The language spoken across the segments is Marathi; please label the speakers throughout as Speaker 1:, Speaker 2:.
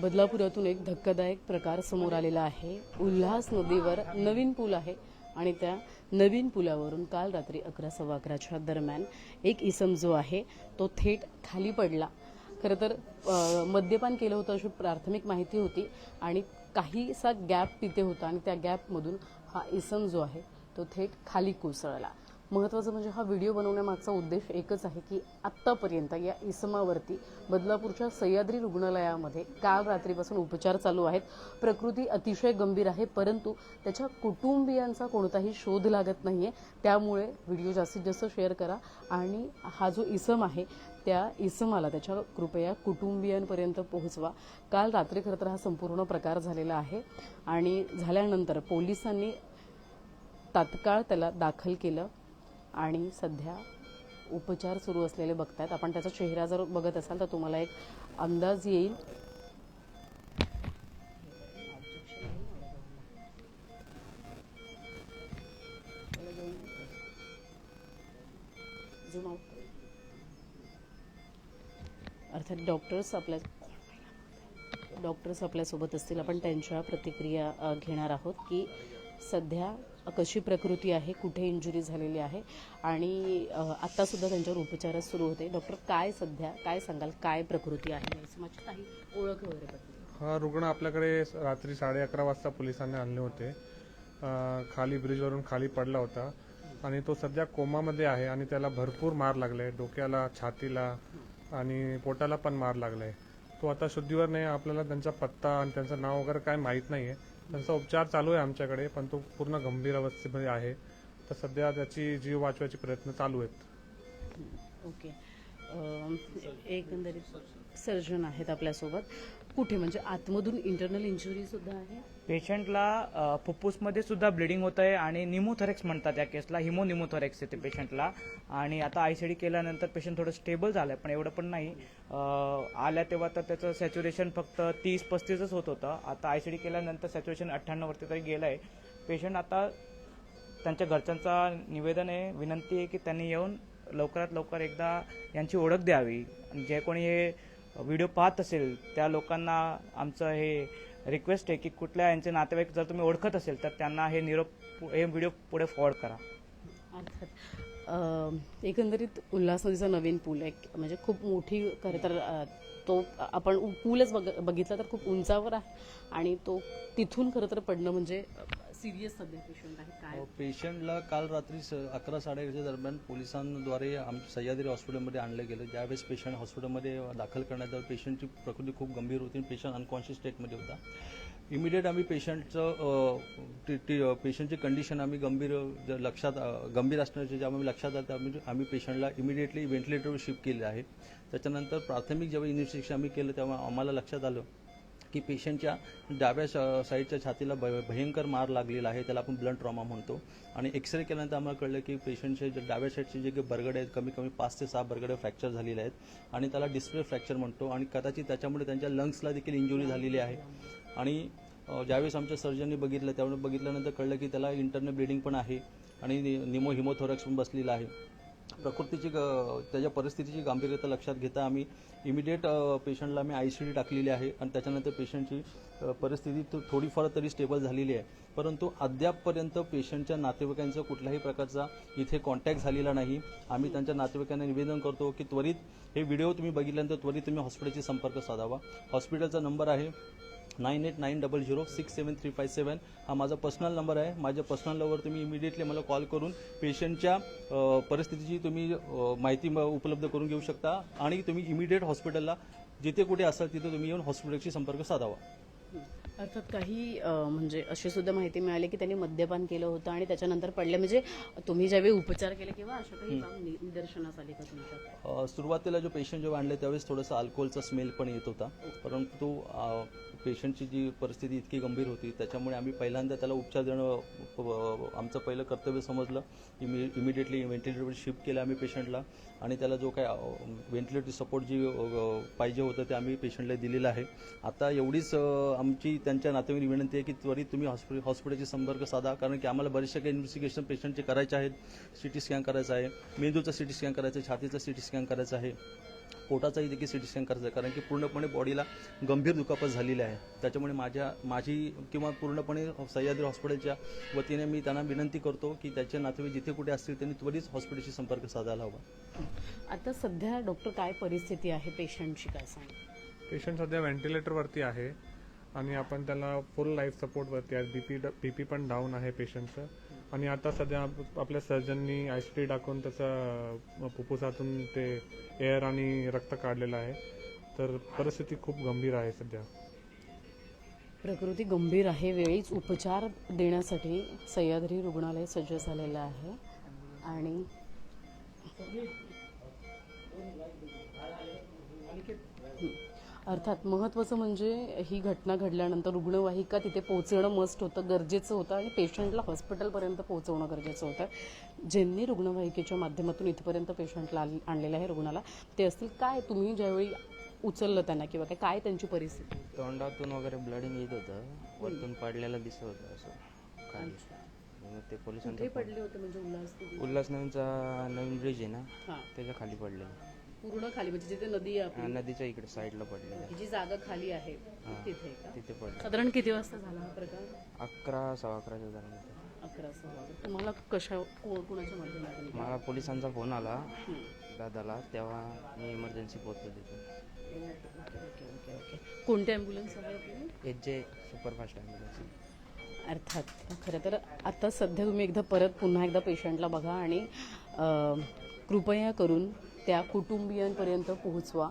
Speaker 1: बदलापुरातून एक धक्कादायक प्रकार समोर आलेला आहे। उल्हास नदीवर नवीन पूल आहे आणि त्या नवीन पुलावरून काल रात्री 11:15च्या दरम्यान एक इसम जो आहे तो थेट खाली पडला। खरं तर मद्यपान केलं होतं अशी प्राथमिक माहिती होती आणि काहीसा गॅप तिथे होता आणि त्या गॅपमधून हा इसम जो आहे तो थेट खाली कोसळला। महत्त्वाचं म्हणजे हा व्हिडिओ बनवण्यामागचा उद्देश एकच आहे की आत्तापर्यंत या इसमावरती बदलापूरच्या सह्याद्री रुग्णालयामध्ये काल रात्रीपासून उपचार चालू आहेत। प्रकृती अतिशय गंभीर आहे, परंतु त्याच्या कुटुंबियांचा कोणताही शोध लागत नाहीये। त्यामुळे व्हिडिओ जास्तीत जास्त शेअर करा आणि हा जो इसम आहे त्या इसमाला त्याच्या कृपया कुटुंबियांपर्यंत पोहोचवा। काल रात्री खरं तर हा संपूर्ण प्रकार झालेला आहे आणि झाल्यानंतर पोलिसांनी तात्काळ त्याला दाखल केलं आणि सध्या उपचार सुरू असलेले बघतायत। आपण त्याचा चेहरा जर बघत असाल तर तुम्हाला एक अंदाज येईल। अर्थात डॉक्टर्स आपल्यासोबत असतील, आपण त्यांच्या प्रतिक्रिया घेणार आहोत की सध्या कशी प्रकृती आहे, कुठे इंजुरी झालेली आहे आणि आता सुद्धा त्यांच्यावर उपचार सुरू होते। डॉक्टर काय सांगाल, काय प्रकृती आहे, इसमाची काही ओळख वगैरे पडली?
Speaker 2: हा रुग्ण आपल्याकडे रात्री 11:30 वाजता पोलिसांनी आणले होते। खाली ब्रिजवरून खाली पडला होता आणि तो सध्या कोमामध्ये आहे आणि त्याला भरपूर मार लागले, डोक्याला, छातीला आणि पोटाला पण मार लागलाय। तो आता शुद्धीवर नाही, आपल्याला त्यांचा पत्ता आणि त्यांचं नाव वगैरे काय माहीत नाहीये। त्यांचा उपचार चालू आहे आमच्याकडे, पण तो पूर्ण गंभीर अवस्थेमध्ये आहे। तर सध्या त्याची जीव वाचवायचे प्रयत्न चालू आहेत।
Speaker 1: ओके, एकंदरीत सर्जन आहेत आपल्यासोबत। कुठे म्हणजे आतमधून इंटरनल इंजुरी सुद्धा आहे?
Speaker 3: पेशंटला फुफ्फुसमध्ये सुद्धा ब्लिडिंग होत आहे आणि निमोथॉरॅक्स म्हणतात या केसला, हिमोनिमोथॉरॅक्स येते पेशंटला। आणि आता आयसीडी केल्यानंतर पेशंट थोडं स्टेबल झालं आहे, पण एवढं पण नाही। आल्या तेव्हा तर त्याचं सॅच्युरेशन फक्त 30-35च होत होतं, आता आयसीडी केल्यानंतर सॅच्युरेशन 98वरती तरी गेलं आहे। पेशंट आता त्यांच्या घरच्यांचा निवेदन आहे, विनंती आहे की त्यांनी येऊन लवकरात लवकर एकदा यांची ओळख द्यावी। जे कोणी हे व्हिडिओ पाहत असेल त्या लोकांना आमचं हे रिक्वेस्ट आहे की कुठल्या यांचे नातेवाईक जर तुम्ही ओळखत असेल तर त्यांना हे व्हिडिओ पुढे फॉरवर्ड करा।
Speaker 1: अर्थात एकंदरीत उल्हास नदीचा नवीन पूल एक म्हणजे खूप मोठी खरं तर तो आपण पूलच बघितला तर खूप उंचावर आहे आणि तो तिथून खरं तर पडणं म्हणजे सिरियस सध्या पेशंट आहे। काय
Speaker 4: पेशंटला काल रात्री 11-11:30 दरम्यान पोलिसांद्वारे सह्याद्री हॉस्पिटलमध्ये आणलं गेलं। ज्यावेळेस पेशंट हॉस्पिटलमध्ये दाखल करण्यात आलं, पेशंटची प्रकृती खूप गंभीर होती, पेशंट अनकॉन्शियस स्टेटमध्ये होता। इमिडिएट आम्ही पेशंटची कंडिशन आम्ही गंभीर असण्याचे ज्यामुळे लक्षात आलं, आम्ही पेशंटला इमिडिएटली व्हेंटिलेटरवर शिफ्ट केले आहे। त्याच्यानंतर प्राथमिक जेव्हा इन्व्हेस्टिगेशन आम्ही केलं तेव्हा आम्हाला लक्षात आलं की पेशंटच्या डाव्या साईडच्या छातीला भयंकर मार लागलेला आहे, त्याला आपण ब्लंट ट्रॉमा म्हणतो। आणि एक्सरे केल्यानंतर आम्हाला कळलं की पेशंटचे जे डाव्या साईडचे जे बरगडे आहेत कमी कमी 5 ते 6 बरगडे फ्रॅक्चर झालेले आहेत आणि त्याला डिस्प्ले फ्रॅक्चर म्हणतो आणि कदाचित त्याच्यामुळे त्यांच्या लंग्सला देखील इंजुरी झालेली आहे। आणि ज्यावेळेस आमच्या सर्जनने बघितलं त्यावेळेस बघितल्यानंतर कळलं की त्याला इंटरनल ब्लिडिंग पण आहे आणि हिमोथॉरॅक्स पण बसलेला आहे। त्याच्या परिस्थितीची गांभीर्यता लक्षात घेता आम्ही इमिडिएट पेशंटला आम्ही आयसीडी टाकलेली आहे आणि त्याच्यानंतर पेशंटची परिस्थिती थोडीफार तरी स्टेबल झालेली आहे, परंतु अद्यापपर्यंत पेशंटच्या नातेवाईकांचा कुठल्याही प्रकारचा इथे कॉन्टॅक्ट झालेला नाही। आम्ही त्यांच्या नातेवाईकांना निवेदन करतो की त्वरित हे व्हिडिओ तुम्ही बघितल्यानंतर त्वरित तुम्ही हॉस्पिटलशी संपर्क साधावा। हॉस्पिटलचा नंबर आहे 9890067357। हा माझा पर्सनल नंबर आहे। माझ्या पर्सनल नंबरवर तुम्ही इमिडिएटली मला कॉल करून पेशंटच्या परिस्थितीची तुम्ही माहिती उपलब्ध करून घेऊ शकता आणि तुम्ही इमिडिएट हॉस्पिटलला जिथे कुठे असाल तिथे तुम्ही येऊन हॉस्पिटलशी संपर्क साधावा।
Speaker 1: अर्थात काही म्हणजे अशी सुद्धा माहिती मिळाली की त्यांनी मद्यपान केलं होतं आणि त्याच्यानंतर पडले। म्हणजे तुम्ही ज्यावेळी उपचार केले किंवा अशा काही निदर्शनास आले का तुमच्या?
Speaker 4: सुरुवातीला जो पेशंट जेव्हा आणले त्यावेळेस थोडासा अल्कोहोलचा स्मेल पण येत होता, परंतु पेशंटची जी परिस्थिती इतकी गंभीर होती त्याच्यामुळे आम्ही पहिल्यांदा त्याला उपचार देणं आमचं पहिलं कर्तव्य समजलं। इमिडिएटली व्हेंटिलेटरवर शिफ्ट केलं आम्ही पेशंटला आणि त्याला जो काय व्हेंटिलेटर सपोर्ट जी पाहिजे होतं ते आम्ही पेशंटला दिलेलं आहे। आता एवढीच आमची त्यांच्या नातेवाईक विनंती आहे की त्वरित तुम्ही हॉस्पिटलशी संपर्क साधा, कारण की आम्हाला बरेचसे काही इन्व्हेस्टिगेशन पेशंटचे करायचे आहेत। सिटी स्कॅन करायचा आहे, मेंदूचा सिटी स्कॅन करायचा आहे, छातीचा सिटी स्कॅन करायचा आहे, पोटाचाही देखील सिटी स्कॅन करायचा आहे, कारण की पूर्णपणे बॉडीला गंभीर दुखापत झालेली आहे. त्याच्यामुळे माझी किंवा पूर्णपणे सह्याद्री हॉस्पिटलच्या वतीने मी त्यांना विनंती करतो की त्याचे नातेवाईक जिथे कुठे असतील त्यांनी त्वरित हॉस्पिटलशी संपर्क साधायला हवा.
Speaker 1: आता सध्या डॉक्टर काय परिस्थिती आहे पेशंटची, काय सांग?
Speaker 2: पेशंट सध्या व्हेंटिलेटरवरती आहे आणि आपण त्याला फुल लाईफ सपोर्टवरती आहे. बीपी पण डाऊन आहे पेशंटचं. आणि आता सध्या आपल्या सर्जननी आयसीटी टाकून त्याचा फुफ्फुसातून ते एअर आणि रक्त काढलेलं आहे. तर परिस्थिती खूप गंभीर आहे सध्या.
Speaker 1: प्रकृती गंभीर आहे. वेळीच उपचार देण्यासाठी सह्याद्री रुग्णालय सज्ज झालेलं आहे. आणि अर्थात महत्त्वाचं म्हणजे ही घटना घडल्यानंतर रुग्णवाहिका तिथे पोहोचणं मस्ट होतं, गरजेचं होतं आणि पेशंटला हॉस्पिटलपर्यंत पोहोचवणं गरजेचं होतं. ज्यांनी रुग्णवाहिकेच्या माध्यमातून इथपर्यंत पेशंटला आणलेलं आहे रुग्णाला, ते असतील काय, तुम्ही ज्यावेळी उचललं त्यांना किंवा काय त्यांची परिस्थिती?
Speaker 5: तोंडातून वगैरे ब्लडिंग येत होतं, वरतून पडलेलं दिसत होतं असं खाली. मग ते पोलिसांचे
Speaker 1: पडले होते म्हणजे
Speaker 5: उल्हासनगरचा नवीन ब्रिज आहे ना,
Speaker 1: हां,
Speaker 5: त्याच्या खाली पडलेलं.
Speaker 1: पूर्ण खाली म्हणजे जिथे नदी आहे आपली,
Speaker 5: नदीच्या इकडे साईडला पडलेलं.
Speaker 1: जी जागा खाली आहे
Speaker 5: हां,
Speaker 1: तिथे का?
Speaker 5: तिथे पडलं.
Speaker 1: साधारण किती वाजता झाला हा प्रकार?
Speaker 5: 11, 11:15 दरम्यान.
Speaker 1: 11:15. तुम्हाला कोणाच्या माध्यमातून?
Speaker 5: मला पोलिसांचा फोन आला
Speaker 1: हं.
Speaker 5: दादाला, तेव्हा मी इमर्जन्सी पोहोचलो तिथे.
Speaker 1: ओके. कोणते ॲम्ब्युलन्स आहे आपली?
Speaker 5: जे सुपरफास्ट ॲम्ब्युलन्स.
Speaker 1: अर्थात खरं तर आता सध्या तुम्ही पुन्हा एकदा पेशंटला बघा आणि कृपया करून त्या कुटुंबियांपर्यंत पोहोचवा.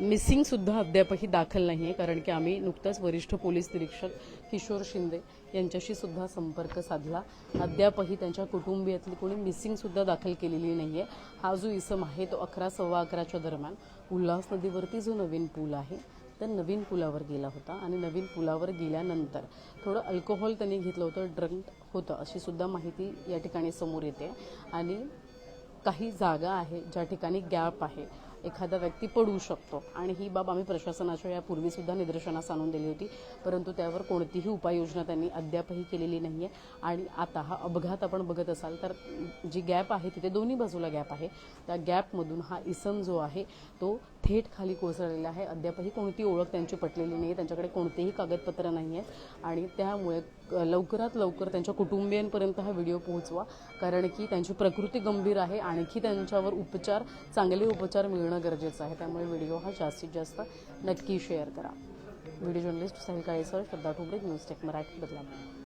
Speaker 1: मिसिंगसुद्धा अद्यापही दाखल नाही आहे, कारण की आम्ही नुकताच वरिष्ठ पोलीस निरीक्षक किशोर शिंदे यांच्याशी सुद्धा संपर्क साधला. अद्यापही त्यांच्या कुटुंबियातली कोणी मिसिंगसुद्धा दाखल केलेली नाही आहे. हा जो इसम आहे तो 11, 11:15 दरम्यान उल्हास नदीवरती जो नवीन पूल आहे त्या नवीन पुलावर गेला होता आणि नवीन पुलावर गेल्यानंतर थोडं अल्कोहोल त्यांनी घेतलं होतं, ड्रंक होतं अशी सुद्धा माहिती या ठिकाणी समोर येते. आणि काही जागा आहे ज्या ठिकाणी गॅप आहे, एखादा व्यक्ती पडू शकतो आणि ही बाब आम्ही प्रशासनाच्या यापूर्वीसुद्धा निदर्शनास आणून दिली होती, परंतु त्यावर कोणतीही उपाययोजना त्यांनी अद्यापही केलेली नाही आहे. आणि आता हा अपघात आपण बघत असाल तर जी गॅप आहे तिथे दोन्ही बाजूला गॅप आहे, त्या गॅपमधून हा इसम जो आहे तो थेट खाली कोसळलेला आहे. अद्यापही कोणती ओळख त्यांची पटलेली नाही आहे, त्यांच्याकडे कोणतेही कागदपत्र नाही आहेत आणि त्यामुळे लवकरात लवकर त्यांच्या कुटुंबियांपर्यंत हा व्हिडिओ पोहोचवा, कारण की त्यांची प्रकृती गंभीर आहे. आणखी त्यांच्यावर चांगले उपचार मिळणं गरजेचं आहे. त्यामुळे व्हिडिओ हा जास्तीत जास्त नक्की शेअर करा. व्हिडिओ जर्नलिस्ट साहिल काळेसह, श्रद्धा ठोंबरे, न्यूज टेक मराठी, बदलापूर.